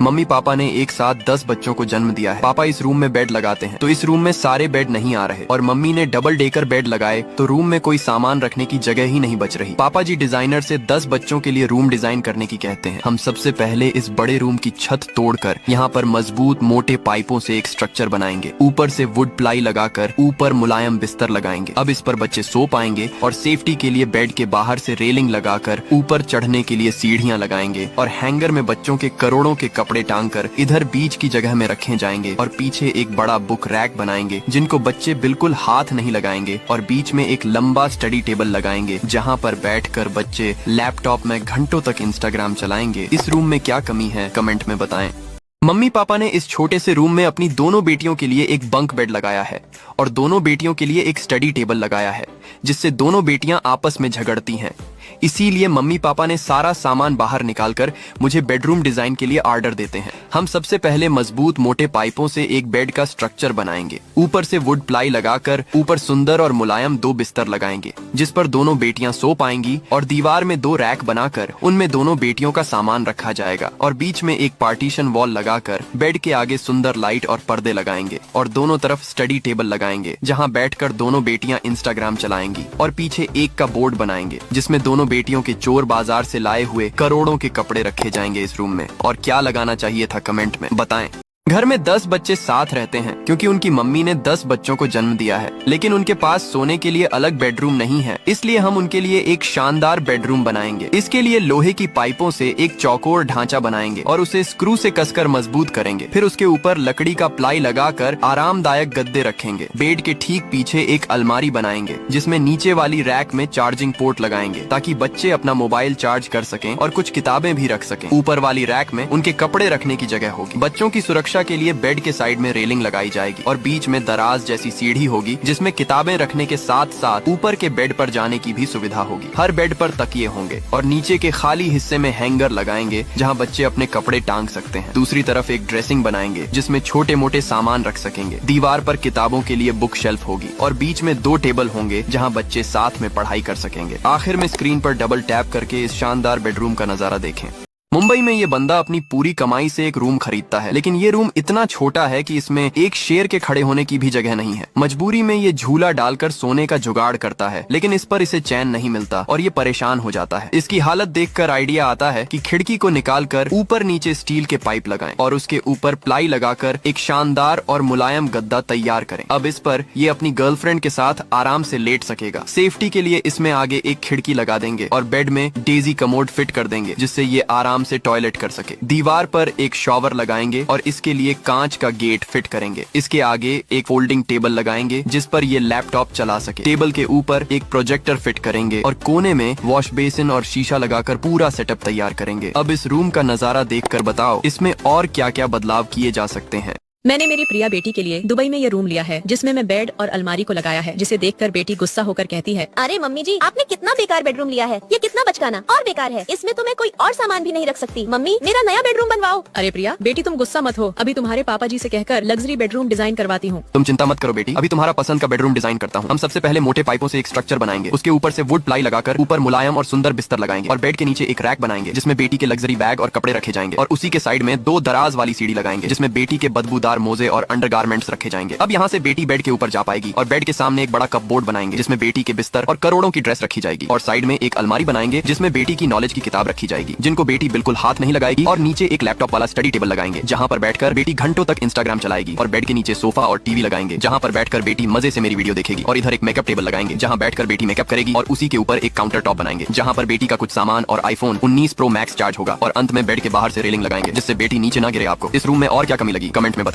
Mummy papa ने एक साथ 10 बच्चों को जन्म दिया है। पापा इस रूम में बेड लगाते हैं तो इस रूम में सारे बेड नहीं आ रहे और मम्मी ने डबल डेकर बेड लगाए तो रूम में कोई सामान रखने की जगह ही नहीं बच रही। पापा जी डिजाइनर से 10 बच्चों के लिए रूम डिजाइन करने की कहते हैं। हम सबसे पहले इस बड़े रूम की छत तोड़कर यहाँ पर मजबूत मोटे पाइपों से एक स्ट्रक्चर बनाएंगे। ऊपर से वुड प्लाई लगाकर ऊपर मुलायम बिस्तर लगाएंगे। अब इस पर बच्चे सो पाएंगे और सेफ्टी के लिए बेड के बाहर से रेलिंग लगाकर ऊपर चढ़ने के लिए सीढ़ियां लगाएंगे और हैंगर में बच्चों के करोड़ों के कपड़े टांगकर इधर बीच की जगह में रखे जाएंगे और पीछे एक बड़ा बुक रैक बनाएंगे जिनको बच्चे बिल्कुल हाथ नहीं लगाएंगे और बीच में एक लंबा स्टडी टेबल लगाएंगे जहां पर बैठकर बच्चे लैपटॉप में घंटों तक इंस्टाग्राम चलाएंगे। इस रूम में क्या कमी है कमेंट में बताएं। मम्मी पापा ने इस छोटे से रूम में अपनी दोनों बेटियों के लिए एक बंक बेड लगाया है और दोनों बेटियों के लिए एक स्टडी टेबल लगाया है जिससे दोनों बेटियां आपस में झगड़ती हैं। इसीलिए मम्मी पापा ने सारा सामान बाहर निकालकर मुझे बेडरूम डिजाइन के लिए ऑर्डर देते हैं। हम सबसे पहले मजबूत मोटे पाइपों से एक बेड का स्ट्रक्चर बनाएंगे। ऊपर से वुड प्लाई लगाकर ऊपर सुंदर और मुलायम 2 बिस्तर लगाएंगे जिस पर दोनों बेटियां सो पाएंगी और दीवार में 2 रैक बनाकर उनमें दोनों बेटियों का सामान रखा जाएगा और बीच में एक पार्टीशन वॉल लगाकर बेड के आगे सुंदर लाइट और पर्दे लगाएंगे और दोनों तरफ स्टडी टेबल लगाएंगे जहाँ बैठकर दोनों बेटियां इंस्टाग्राम चलाएंगी और पीछे एक का बोर्ड बनाएंगे जिसमें दोनों बेटियों के चोर बाजार से लाए हुए करोड़ों के कपड़े रखे जाएंगे इस रूम में। और क्या लगाना चाहिए था कमेंट में बताएं। घर में 10 बच्चे साथ रहते हैं क्योंकि उनकी मम्मी ने 10 बच्चों को जन्म दिया है लेकिन उनके पास सोने के लिए अलग बेडरूम नहीं है। इसलिए हम उनके लिए एक शानदार बेडरूम बनाएंगे। इसके लिए लोहे की पाइपों से एक चौकोर ढांचा बनाएंगे और उसे स्क्रू से कसकर मजबूत करेंगे। फिर उसके ऊपर लकड़ी का प्लाई लगाकर आरामदायक गद्दे रखेंगे। बेड के ठीक पीछे एक अलमारी बनाएंगे जिसमें नीचे वाली रैक में चार्जिंग पोर्ट लगाएंगे ताकि बच्चे अपना मोबाइल चार्ज कर सकें और कुछ किताबें भी रख सकें। ऊपर वाली रैक में उनके कपड़े रखने की जगह होगी। बच्चों की सुरक्षा के लिए बेड के साइड में रेलिंग लगाई जाएगी और बीच में दराज जैसी सीढ़ी होगी जिसमें किताबें रखने के साथ साथ ऊपर के बेड पर जाने की भी सुविधा होगी। हर बेड पर तकिए होंगे और नीचे के खाली हिस्से में हैंगर लगाएंगे जहां बच्चे अपने कपड़े टांग सकते हैं। दूसरी तरफ एक ड्रेसिंग बनाएंगे जिसमें छोटे मोटे सामान रख सकेंगे। दीवार पर किताबों के लिए बुक शेल्फ होगी और बीच में 2 टेबल होंगे जहाँ बच्चे साथ में पढ़ाई कर सकेंगे। आखिर में स्क्रीन पर डबल टैप करके इस शानदार बेडरूम का नजारा देखें। मुंबई में ये बंदा अपनी पूरी कमाई से एक रूम खरीदता है लेकिन ये रूम इतना छोटा है कि इसमें एक शेर के खड़े होने की भी जगह नहीं है। मजबूरी में ये झूला डालकर सोने का जुगाड़ करता है लेकिन इस पर इसे चैन नहीं मिलता और ये परेशान हो जाता है। इसकी हालत देखकर आइडिया आता है कि खिड़की को निकालकर ऊपर नीचे स्टील के पाइप लगाएं और उसके ऊपर प्लाई लगाकर एक शानदार और मुलायम गद्दा तैयार करें। अब इस पर ये अपनी गर्लफ्रेंड के साथ आराम से लेट सकेगा। सेफ्टी के लिए इसमें आगे एक खिड़की लगा देंगे और बेड में डेजी कमोड फिट कर देंगे जिससे ये आराम से टॉयलेट कर सके। दीवार पर एक शॉवर लगाएंगे और इसके लिए कांच का गेट फिट करेंगे। इसके आगे एक फोल्डिंग टेबल लगाएंगे जिस पर ये लैपटॉप चला सके। टेबल के ऊपर एक प्रोजेक्टर फिट करेंगे और कोने में वॉश बेसिन और शीशा लगाकर पूरा सेटअप तैयार करेंगे। अब इस रूम का नजारा देखकर बताओ इसमें और क्या क्या बदलाव किए जा सकते हैं। मैंने मेरी प्रिया बेटी के लिए दुबई में ये रूम लिया है जिसमें मैं बेड और अलमारी को लगाया है जिसे देखकर बेटी गुस्सा होकर कहती है, अरे मम्मी जी आपने कितना बेकार बेडरूम लिया है। ये कितना बचकाना और बेकार है। इसमें तो मैं कोई और सामान भी नहीं रख सकती। मम्मी मेरा नया बेडरूम बनवाओ। अरे प्रिया बेटी तुम गुस्सा मत हो, अभी तुम्हारे पापा जी से कहकर लग्जरी बेडरूम डिजाइन करवाती हूँ। तुम चिंता मत करो बेटी, अभी तुम्हारा पसंद का बेडरूम डिजाइन करता हूँ। हम सबसे पहले मोटे पाइपों से एक स्ट्रक्चर बनाएंगे। उसके ऊपर से वुड प्लाई लगाकर ऊपर मुलायम और सुंदर बिस्तर लगाएंगे और बेड के नीचे एक रैक बनाएंगे जिसमें बेटी के लग्जरी बैग और कपड़े रखे जाएंगे और उसी के साइड में 2 दराज वाली सीढ़ी लगाएंगे जिसमें बेटी के बदबूदार मोजे और अंडर गारमेंट्स रखे जाएंगे। अब यहाँ से बेटी बेड के ऊपर जा पाएगी और बेड के सामने एक बड़ा कपबोर्ड बनाएंगे जिसमें बेटी के बिस्तर और करोड़ों की ड्रेस रखी जाएगी और साइड में एक अलमारी बनाएंगे जिसमें बेटी की नॉलेज की किताब रखी जाएगी जिनको बेटी बिल्कुल हाथ नहीं लगाएगी और नीचे एक लैपटॉप वाला स्टडी टेबल लगाएंगे जहाँ पर बैठकर बेटी घंटों तक इंस्टाग्राम चलाएगी और बेड के नीचे सोफा और टीवी लगाएंगे जहाँ पर बैठकर बेटी मजे से मेरी वीडियो देखेगी और इधर एक मेकअप टेबल लगाएंगे जहाँ बैठकर बेटी मेकअप करेगी और उसी के ऊपर एक काउंटर टॉप बनाएंगे जहाँ पर बेटी का कुछ सामान और आईफोन 19 प्रो मैक्स चार्ज होगा और अंत में बेड के बाहर से रेलिंग लगाएंगे जिससे बेटी नीचे ना गिरे। आपको इस रूम में और क्या कमी लगी कमेंट में बताओ।